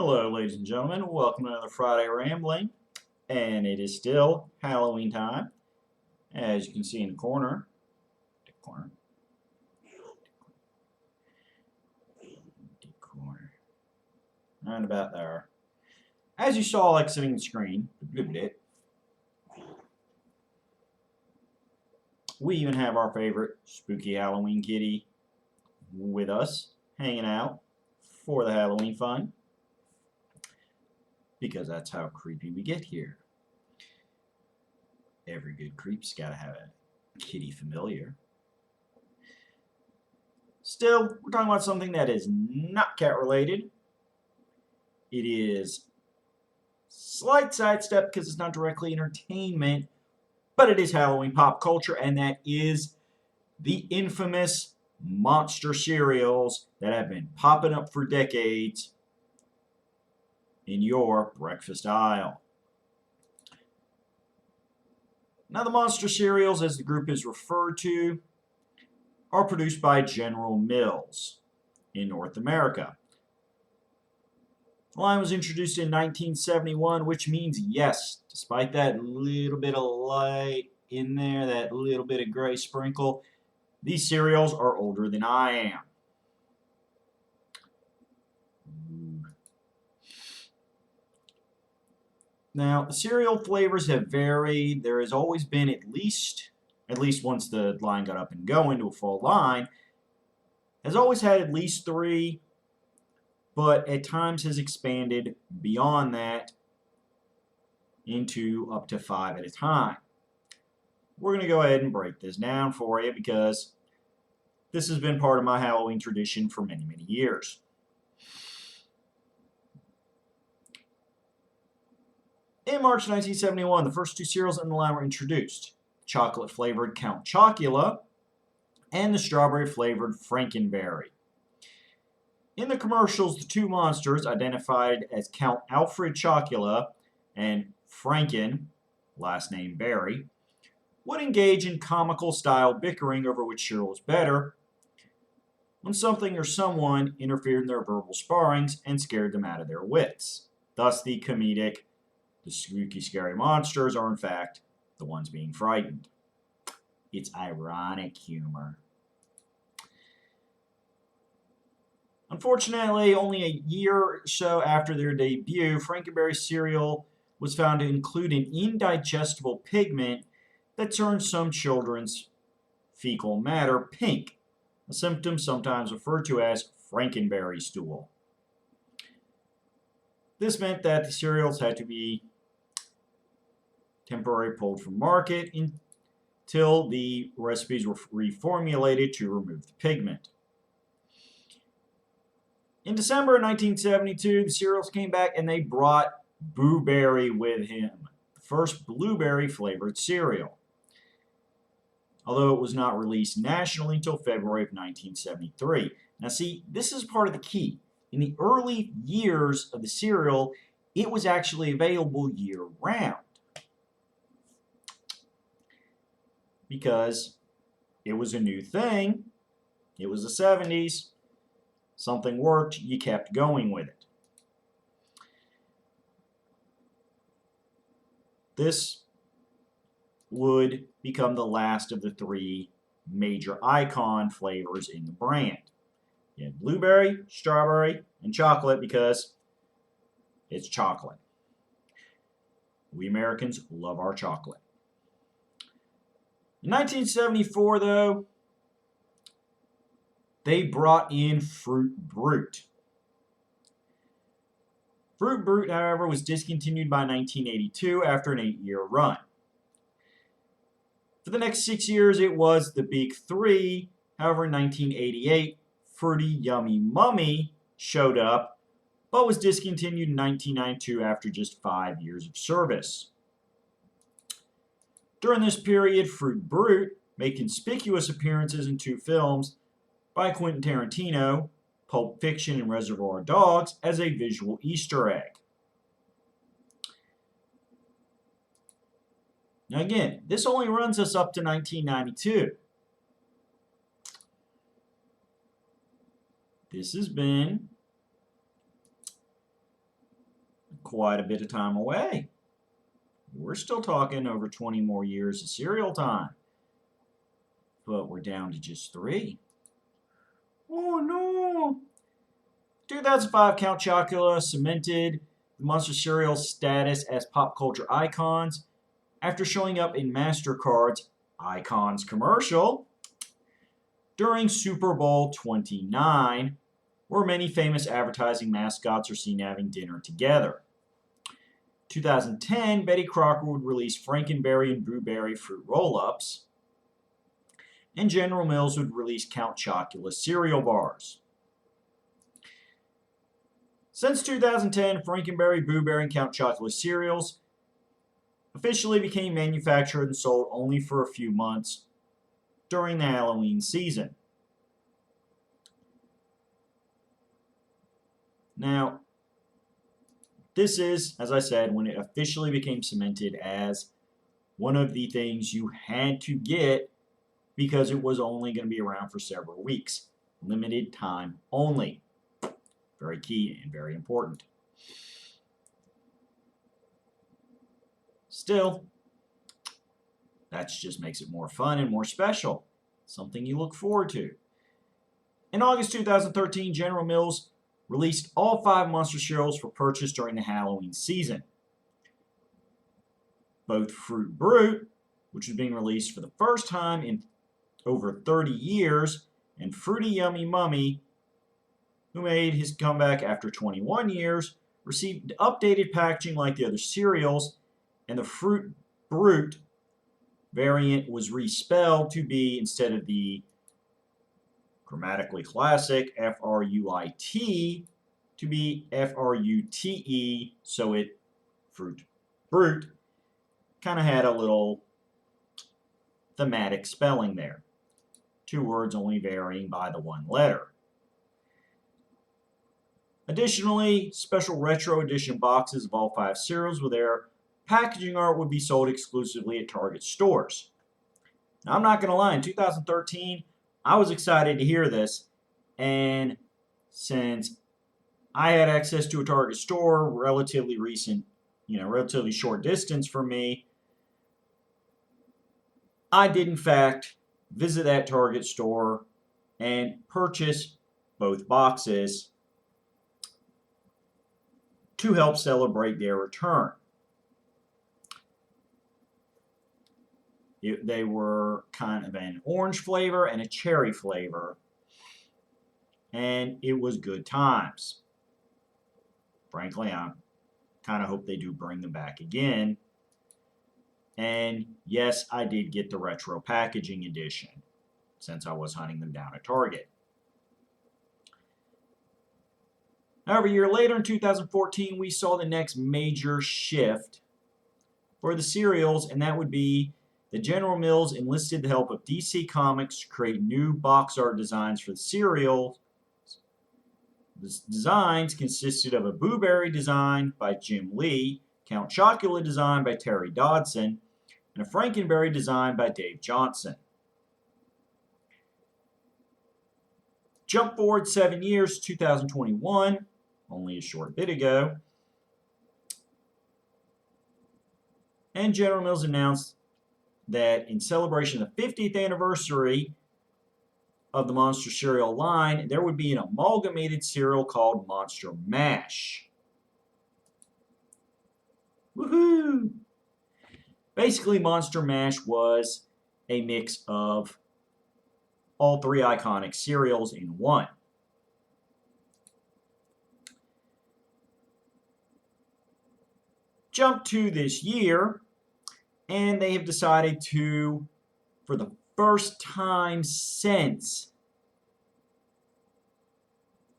Hello, ladies and gentlemen. Welcome to another Friday Rambling. And it is still Halloween time. As you can see in the corner, right about there. As you saw exiting the screen, we even have our favorite spooky Halloween kitty with us, hanging out for the Halloween fun. Because that's how creepy we get here. Every good creep's got to have a kitty familiar. Still, we're talking about something that is not cat related. It is slight sidestep because it's not directly entertainment, but it is Halloween pop culture, and that is the infamous monster cereals that have been popping up for decades in your breakfast aisle. Now, the monster cereals, as the group is referred to, are produced by General Mills in North America. The line was introduced in 1971, which means yes, despite that little bit of light in there, that little bit of gray sprinkle, these cereals are older than I am. Now, the cereal flavors have varied. There has always been at least once the line got up and going to a full line, has always had at least 3, but at times has expanded beyond that into up to 5 at a time. We're going to go ahead and break this down for you because this has been part of my Halloween tradition for many, many years. In March 1971, the first 2 cereals in the line were introduced: chocolate-flavored Count Chocula and the strawberry-flavored Frankenberry. In the commercials, the 2 monsters, identified as Count Alfred Chocula and Franken, last name Berry, would engage in comical-style bickering over which cereal was better when something or someone interfered in their verbal sparrings and scared them out of their wits. Thus, the comedic, the spooky, scary monsters are, in fact, the ones being frightened. It's ironic humor. Unfortunately, only a year or so after their debut, Frankenberry cereal was found to include an indigestible pigment that turns some children's fecal matter pink, a symptom sometimes referred to as Frankenberry stool. This meant that the cereals had to be temporarily pulled from market until the recipes were reformulated to remove the pigment. In December of 1972, the cereals came back and they brought Boo Berry with him, the first blueberry-flavored cereal, although it was not released nationally until February of 1973. Now see, this is part of the key. In the early years of the cereal, it was actually available year-round because it was a new thing. It was the 70s. Something worked, you kept going with it. This would become the last of the 3 major icon flavors in the brand. You had blueberry, strawberry, and chocolate because it's chocolate. We Americans love our chocolate. In 1974, though, they brought in Fruit Brute. Fruit Brute, however, was discontinued by 1982 after an 8-year run. For the next 6 years, it was the Big 3. However, in 1988, Fruity Yummy Mummy showed up, but was discontinued in 1992 after just 5 years of service. During this period, Fruit Brute made conspicuous appearances in 2 films by Quentin Tarantino, Pulp Fiction and Reservoir Dogs, as a visual Easter egg. Now again, this only runs us up to 1992. This has been quite a bit of time away. We're still talking over 20 more years of cereal time. But we're down to just 3. Oh no! 2005, Count Chocula cemented the Monster cereal's status as pop culture icons after showing up in MasterCard's Icons commercial during Super Bowl 29, where many famous advertising mascots are seen having dinner together. 2010, Betty Crocker would release Frankenberry and Blueberry fruit roll-ups, and General Mills would release Count Chocula cereal bars. Since 2010, Frankenberry, Blueberry, and Count Chocula cereals officially became manufactured and sold only for a few months during the Halloween season. Now, this is, as I said, when it officially became cemented as one of the things you had to get because it was only going to be around for several weeks. Limited time only. Very key and very important. Still, that just makes it more fun and more special. Something you look forward to. In August 2013, General Mills released all 5 Monster cereals for purchase during the Halloween season. Both Fruit Brute, which was being released for the first time in over 30 years, and Fruity Yummy Mummy, who made his comeback after 21 years, received updated packaging like the other cereals, and the Fruit Brute variant was respelled to be, instead of the grammatically classic F-R-U-I-T, to be F-R-U-T-E, so it, Fruit Brute, kind of had a little thematic spelling there. 2 words only varying by the 1 letter. Additionally, special retro edition boxes of all 5 cereals with their packaging art would be sold exclusively at Target stores. Now, I'm not going to lie, in 2013, I was excited to hear this, and since I had access to a Target store, relatively short distance from me, I did in fact visit that Target store and purchase both boxes to help celebrate their return. They were kind of an orange flavor and a cherry flavor, and it was good times. Frankly, I kind of hope they do bring them back again. And yes, I did get the retro packaging edition, since I was hunting them down at Target. However, a year later in 2014, we saw the next major shift for the cereals, and that would be that General Mills enlisted the help of DC Comics to create new box art designs for the cereals. The designs consisted of a Blueberry design by Jim Lee, Count Chocula design by Terry Dodson, and a Frankenberry design by Dave Johnson. Jump forward 7 years, 2021, only a short bit ago, and General Mills announced that in celebration of the 50th anniversary of the Monster cereal line, there would be an amalgamated cereal called Monster Mash. Woohoo! Basically, Monster Mash was a mix of all 3 iconic cereals in one. Jump to this year, and they have decided to, for the first time since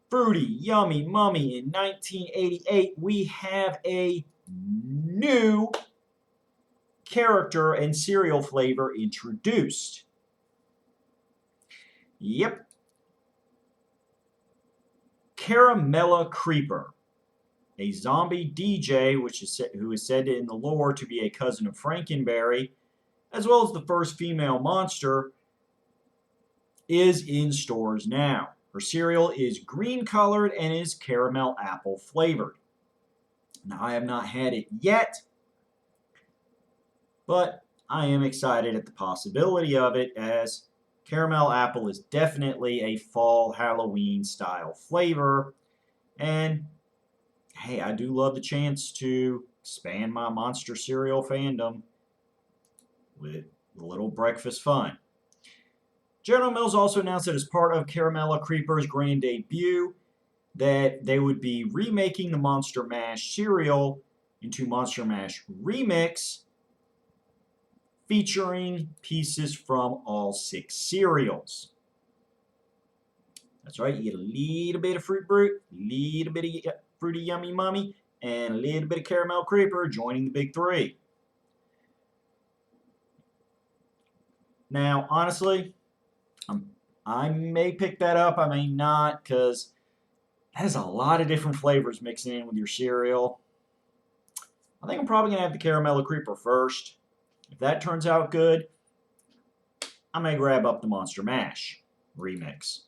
Fruity Yummy Mummy in 1988, we have a new character and cereal flavor introduced. Yep. Caramella Creeper, a zombie DJ who is said in the lore to be a cousin of Frankenberry, as well as the first female monster, is in stores now. Her cereal is green colored and is caramel apple flavored. Now, I have not had it yet, but I am excited at the possibility of it, as caramel apple is definitely a fall Halloween style flavor. And hey, I do love the chance to expand my monster cereal fandom with a little breakfast fun. General Mills also announced that as part of Caramella Creeper's grand debut, that they would be remaking the Monster Mash cereal into Monster Mash Remix, featuring pieces from all 6 cereals. That's right, you get a little bit of Fruit Brute, a little bit of Fruity Yummy Mummy, and a little bit of Caramel Creeper joining the big 3. Now, honestly, I may pick that up, I may not, because that is a lot of different flavors mixing in with your cereal. I think I'm probably going to have the Caramel Creeper first. If that turns out good, I may grab up the Monster Mash remix.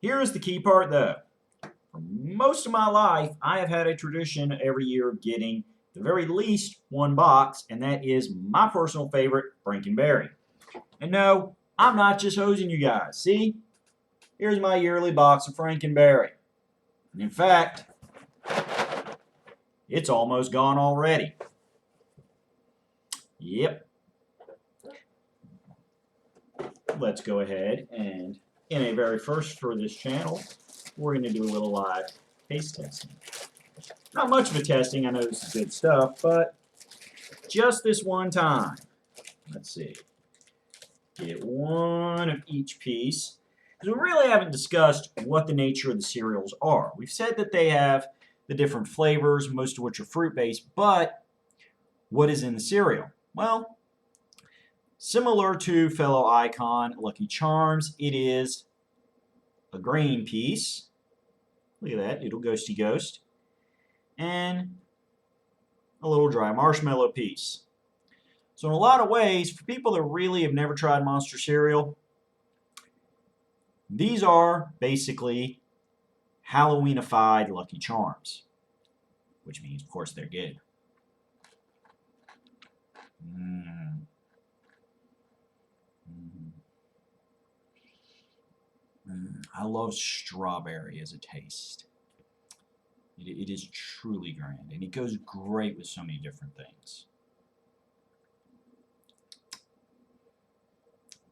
Here is the key part, though. For most of my life, I have had a tradition every year of getting the very least 1 box, and that is my personal favorite, Frankenberry. And no, I'm not just hosing you guys. See? Here's my yearly box of Frankenberry. And in fact, it's almost gone already. Yep. Let's go ahead and, in a very first for this channel, we're going to do a little live taste testing. Not much of a testing, I know this is good stuff, but just this one time. Let's see. Get 1 of each piece. Because we really haven't discussed what the nature of the cereals are. We've said that they have the different flavors, most of which are fruit-based, but what is in the cereal? Well, similar to fellow icon Lucky Charms, it is a green piece. Look at that, little ghosty ghost. And a little dry marshmallow piece. So in a lot of ways, for people that really have never tried Monster cereal, these are basically Halloweenified Lucky Charms, which means, of course, they're good. I love strawberry as a taste. It is truly grand, and it goes great with so many different things.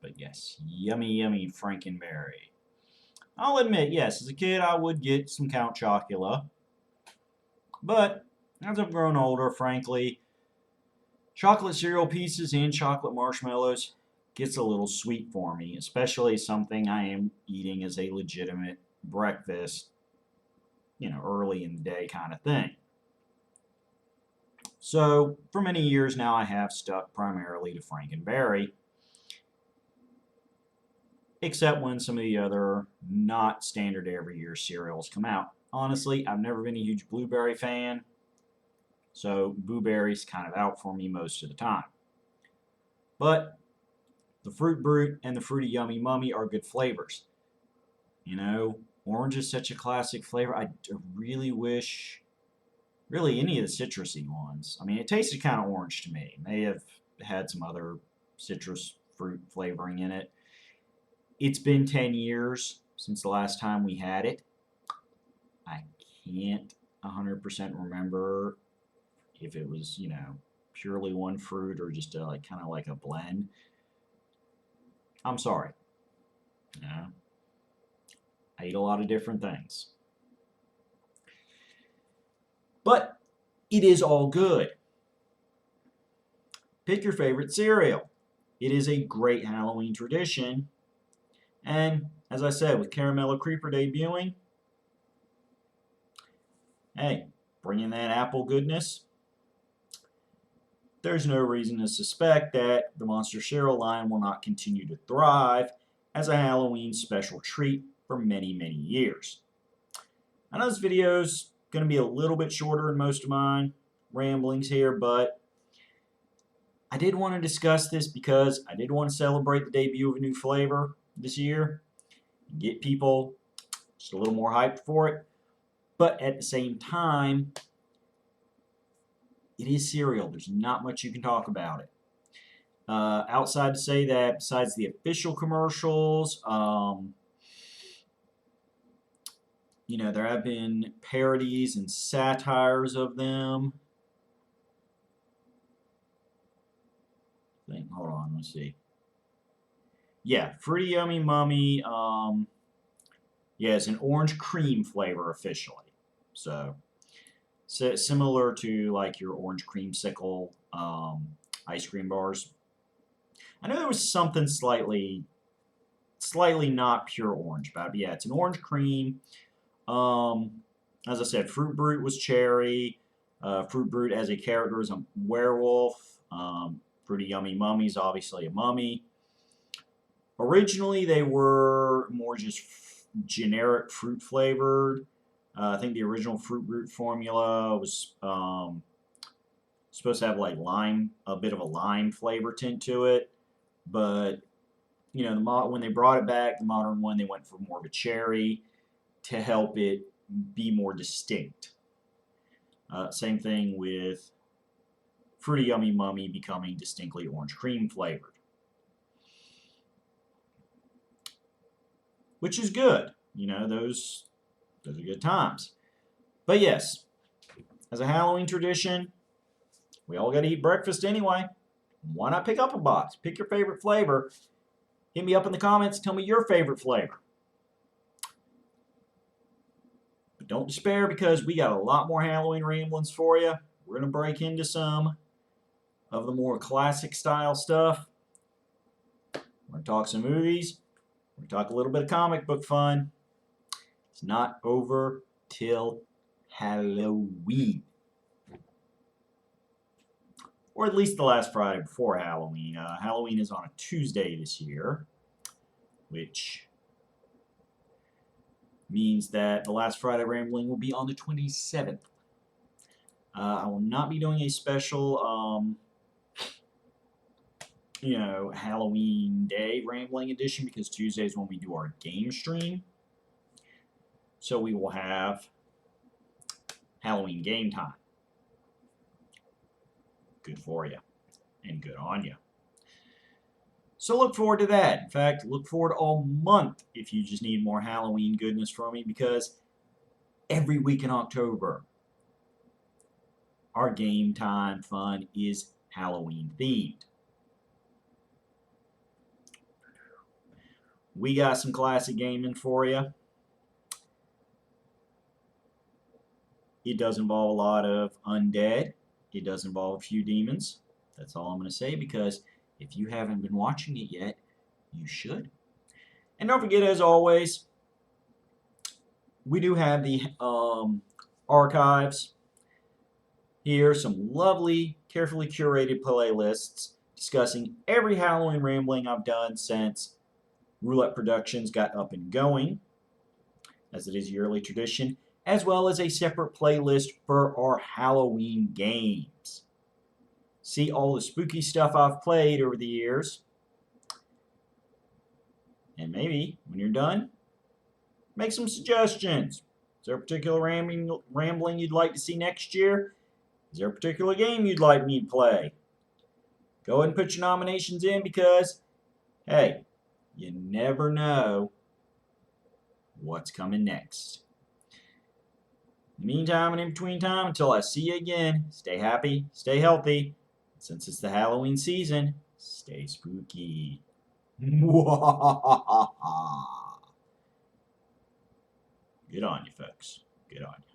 But yes, yummy, yummy Frankenberry. I'll admit, yes, as a kid I would get some Count Chocula. But as I've grown older, frankly, chocolate cereal pieces and chocolate marshmallows gets a little sweet for me, especially something I am eating as a legitimate breakfast, you know, early in the day kind of thing. So for many years now I have stuck primarily to Frankenberry, except when some of the other not standard every year cereals come out. Honestly, I've never been a huge blueberry fan, so blueberry's kind of out for me most of the time. But the Fruit Brute and the Fruity Yummy Mummy are good flavors. You know, orange is such a classic flavor. I really wish, really any of the citrusy ones. I mean, it tasted kind of orange to me. It may have had some other citrus fruit flavoring in it. It's been 10 years since the last time we had it. I can't 100% remember if it was, you know, purely one fruit or just like kind of like a blend. I'm sorry. You know, I eat a lot of different things. But it is all good. Pick your favorite cereal. It is a great Halloween tradition. And as I said, with Caramella Creeper debuting, hey, bringing that apple goodness, there's no reason to suspect that the Monster cereal line will not continue to thrive as a Halloween special treat for many, many years. I know this video is going to be a little bit shorter than most of my ramblings here, but I did want to discuss this because I did want to celebrate the debut of a new flavor this year, get people Just a little more hyped for it. But at the same time, it is cereal. There's not much you can talk about it. Outside to say that besides the official commercials, you know, there have been parodies and satires of them. Hold on, let's see. Yeah, Fruity Yummy Mummy. Yeah, it's an orange cream flavor officially. So similar to like your orange creamsicle ice cream bars. I know there was something slightly not pure orange about it, but yeah, it's an orange cream. As I said, Fruit Brute was cherry. Fruit Brute as a character is a werewolf. Fruity Yummy Mummy's obviously a mummy. Originally, they were more just generic fruit flavored. I think the original Fruit Brute formula was supposed to have like a bit of a lime flavor tint to it, but you know, when they brought it back, the modern one, they went for more of a cherry to help it be more distinct. Same thing with Fruity Yummy Mummy becoming distinctly orange cream flavored, which is good. You know, those are good times. But yes, as a Halloween tradition, we all got to eat breakfast anyway. Why not pick up a box? Pick your favorite flavor. Hit me up in the comments. Tell me your favorite flavor. But don't despair because we got a lot more Halloween ramblings for you. We're going to break into some of the more classic style stuff. We're going to talk some movies. We're going to talk a little bit of comic book fun. It's not over till Halloween. Or at least the last Friday before Halloween. Halloween is on a Tuesday this year, which means that the last Friday rambling will be on the 27th. I will not be doing a special, you know, Halloween Day rambling edition because Tuesday is when we do our game stream. So we will have Halloween game time. Good for you and good on you. So look forward to that. In fact, look forward all month if you just need more Halloween goodness from me because every week in October, our game time fun is Halloween themed. We got some classic gaming for you. It does involve a lot of undead. It does involve a few demons. That's all I'm going to say because if you haven't been watching it yet, you should. And don't forget, as always, we do have the archives here. Some lovely, carefully curated playlists discussing every Halloween rambling I've done since Roulette Productions got up and going, as it is yearly tradition, as well as a separate playlist for our Halloween games. See all the spooky stuff I've played over the years. And maybe, when you're done, make some suggestions. Is there a particular rambling you'd like to see next year? Is there a particular game you'd like me to play? Go ahead and put your nominations in because, hey, you never know what's coming next. In the meantime and in between time, until I see you again, stay happy, stay healthy. Since it's the Halloween season, stay spooky. Good on you, folks. Good on you.